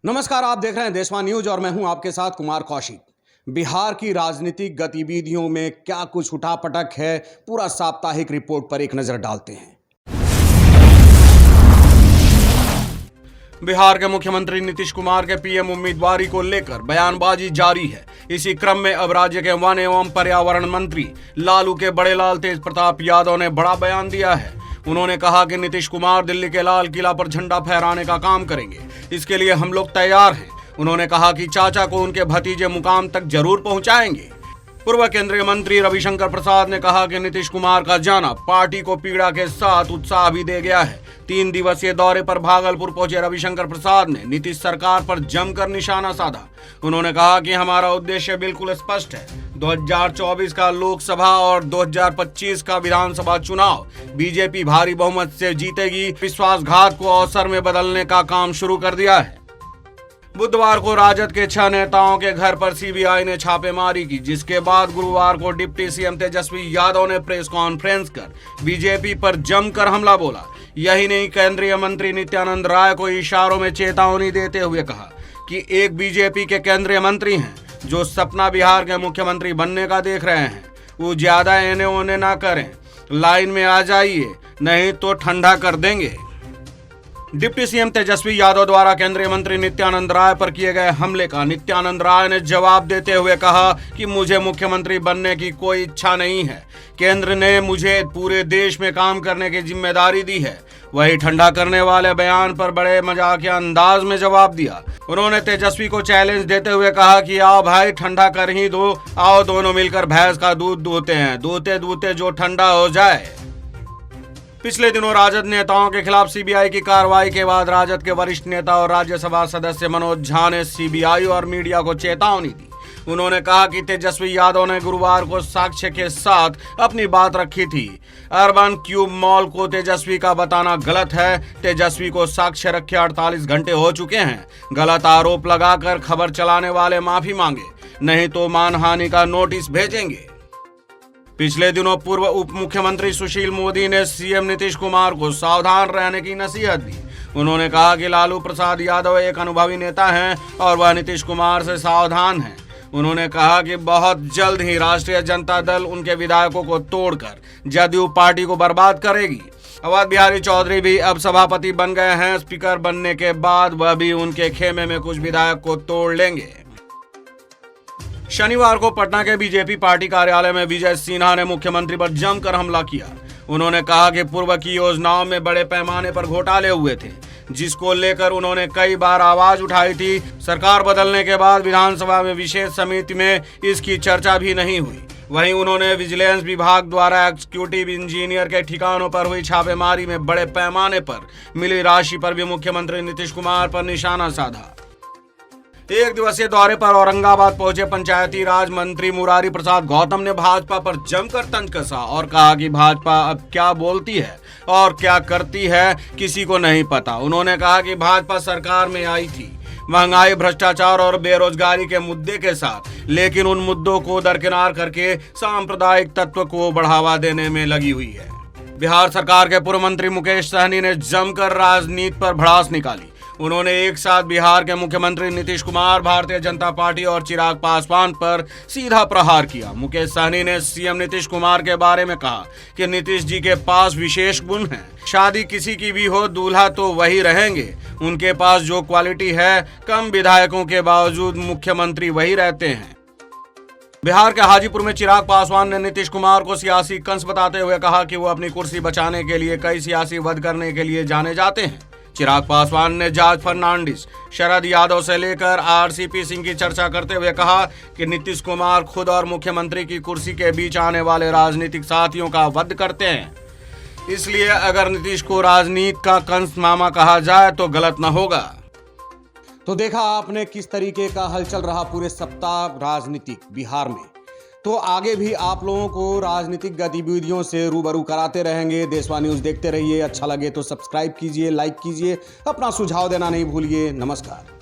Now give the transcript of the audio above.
नमस्कार, आप देख रहे हैं देशवा न्यूज और मैं हूं आपके साथ कुमार कौशिक। बिहार की राजनीतिक गतिविधियों में क्या कुछ उठापटक है, पूरा साप्ताहिक रिपोर्ट पर एक नजर डालते हैं। बिहार के मुख्यमंत्री नीतीश कुमार के पीएम उम्मीदवारी को लेकर बयानबाजी जारी है। इसी क्रम में अब राज्य के वन एवं पर्यावरण मंत्री लालू के बड़े लाल तेज प्रताप यादव ने बड़ा बयान दिया है। उन्होंने कहा कि नीतीश कुमार दिल्ली के लाल किला पर झंडा फहराने का काम करेंगे, इसके लिए हम लोग तैयार हैं। उन्होंने कहा कि चाचा को उनके भतीजे मुकाम तक जरूर पहुंचाएंगे। पूर्व केंद्रीय मंत्री रविशंकर प्रसाद ने कहा कि नीतीश कुमार का जाना पार्टी को पीड़ा के साथ उत्साह भी दे गया है। 3 दिवसीय दौरे पर भागलपुर पहुंचे रविशंकर प्रसाद ने नीतीश सरकार पर जमकर निशाना साधा। उन्होंने कहा कि हमारा उद्देश्य बिल्कुल स्पष्ट है। 2024 का लोकसभा और 2025 का विधानसभा चुनाव बीजेपी भारी बहुमत से जीतेगी। विश्वासघात को अवसर में बदलने का काम शुरू कर दिया है। बुधवार को राजद के 6 नेताओं के घर पर सीबीआई ने छापेमारी की, जिसके बाद गुरुवार को डिप्टी सीएम तेजस्वी यादव ने प्रेस कॉन्फ्रेंस कर बीजेपी पर जमकर हमला बोला। यही नहीं, केंद्रीय मंत्री नित्यानंद राय को इशारों में चेतावनी देते हुए कहा कि एक बीजेपी के केंद्रीय मंत्री हैं जो सपना बिहार के मुख्यमंत्री बनने का देख रहे हैं, वो ज्यादा एने ओने ना करें, लाइन में आ जाइए, नहीं तो ठंडा कर देंगे। डिप्टी सीएम तेजस्वी यादव द्वारा केंद्रीय मंत्री नित्यानंद राय पर किए गए हमले का नित्यानंद राय ने जवाब देते हुए कहा कि मुझे मुख्यमंत्री बनने की कोई इच्छा नहीं है। केंद्र ने मुझे पूरे देश में काम करने की जिम्मेदारी दी है। वही ठंडा करने वाले बयान पर बड़े मजाकिया अंदाज में जवाब दिया। उन्होंने तेजस्वी को चैलेंज देते हुए कहा कि आओ भाई, ठंडा कर ही दो, आओ दोनों मिलकर भैंस का दूध दूहते हैं, दूहते दूहते जो ठंडा हो जाए। पिछले दिनों राजद नेताओं के खिलाफ सीबीआई की कार्रवाई के बाद राजद के वरिष्ठ नेता और राज्यसभा सदस्य मनोज झा ने सीबीआई और मीडिया को चेतावनी दी। उन्होंने कहा कि तेजस्वी यादव ने गुरुवार को साक्ष्य के साथ अपनी बात रखी थी। अर्बन क्यूब मॉल को तेजस्वी का बताना गलत है। तेजस्वी को साक्ष्य रखे 48 घंटे हो चुके हैं। गलत आरोप लगाकर खबर चलाने वाले माफी मांगे, नहीं तो मानहानि का नोटिस भेजेंगे। पिछले दिनों पूर्व उप मुख्यमंत्री सुशील मोदी ने सीएम नीतीश कुमार को सावधान रहने की नसीहत दी। उन्होंने कहा कि लालू प्रसाद यादव एक अनुभवी नेता हैं और वह नीतीश कुमार से सावधान हैं। उन्होंने कहा कि बहुत जल्द ही राष्ट्रीय जनता दल उनके विधायकों को तोड़कर जदयू पार्टी को बर्बाद करेगी। अवध बिहारी चौधरी भी अब सभापति बन गए हैं। स्पीकर बनने के बाद वह भी उनके खेमे में कुछ विधायक को तोड़ लेंगे। शनिवार को पटना के बीजेपी पार्टी कार्यालय में विजय सिन्हा ने मुख्यमंत्री पर जमकर हमला किया। उन्होंने कहा कि पूर्व की योजनाओं में बड़े पैमाने पर घोटाले हुए थे, जिसको लेकर उन्होंने कई बार आवाज उठाई थी। सरकार बदलने के बाद विधानसभा में विशेष समिति में इसकी चर्चा भी नहीं हुई। वहीं उन्होंने विजिलेंस विभाग द्वारा एग्जीक्यूटिव इंजीनियर के ठिकानों पर हुई छापेमारी में बड़े पैमाने पर मिली राशि पर भी मुख्यमंत्री नीतीश कुमार पर निशाना साधा। एक दिवसीय दौरे पर औरंगाबाद पहुंचे पंचायती राज मंत्री मुरारी प्रसाद गौतम ने भाजपा पर जमकर तंज कसा और कहा कि भाजपा अब क्या बोलती है और क्या करती है किसी को नहीं पता। उन्होंने कहा कि भाजपा सरकार में आई थी महंगाई, भ्रष्टाचार और बेरोजगारी के मुद्दे के साथ, लेकिन उन मुद्दों को दरकिनार करके सांप्रदायिक तत्व को बढ़ावा देने में लगी हुई है। बिहार सरकार के पूर्व मंत्री मुकेश सहनी ने जमकर राजनीति पर भड़ास निकाली। उन्होंने एक साथ बिहार के मुख्यमंत्री नीतीश कुमार, भारतीय जनता पार्टी और चिराग पासवान पर सीधा प्रहार किया। मुकेश सहनी ने सीएम नीतीश कुमार के बारे में कहा कि नीतीश जी के पास विशेष गुण हैं। शादी किसी की भी हो, दूल्हा तो वही रहेंगे। उनके पास जो क्वालिटी है, कम विधायकों के बावजूद मुख्यमंत्री वही रहते हैं। बिहार के हाजीपुर में चिराग पासवान ने नीतीश कुमार को सियासी कंस बताते हुए कहा कि वो अपनी कुर्सी बचाने के लिए कई सियासी वध करने के लिए जाने जाते हैं। चिराग पासवान ने जॉर्ज फर्नांडिस, शरद यादव से लेकर आरसीपी सिंह की चर्चा करते हुए कहा कि नीतीश कुमार खुद और मुख्यमंत्री की कुर्सी के बीच आने वाले राजनीतिक साथियों का वध करते हैं। इसलिए अगर नीतीश को राजनीति का कंस मामा कहा जाए तो गलत न होगा। तो देखा आपने किस तरीके का हलचल रहा पूरे सप्ताह राजनीतिक बिहार में। तो आगे भी आप लोगों को राजनीतिक गतिविधियों से रूबरू कराते रहेंगे। देशवा न्यूज़ देखते रहिए। अच्छा लगे तो सब्सक्राइब कीजिए, लाइक कीजिए, अपना सुझाव देना नहीं भूलिए। नमस्कार।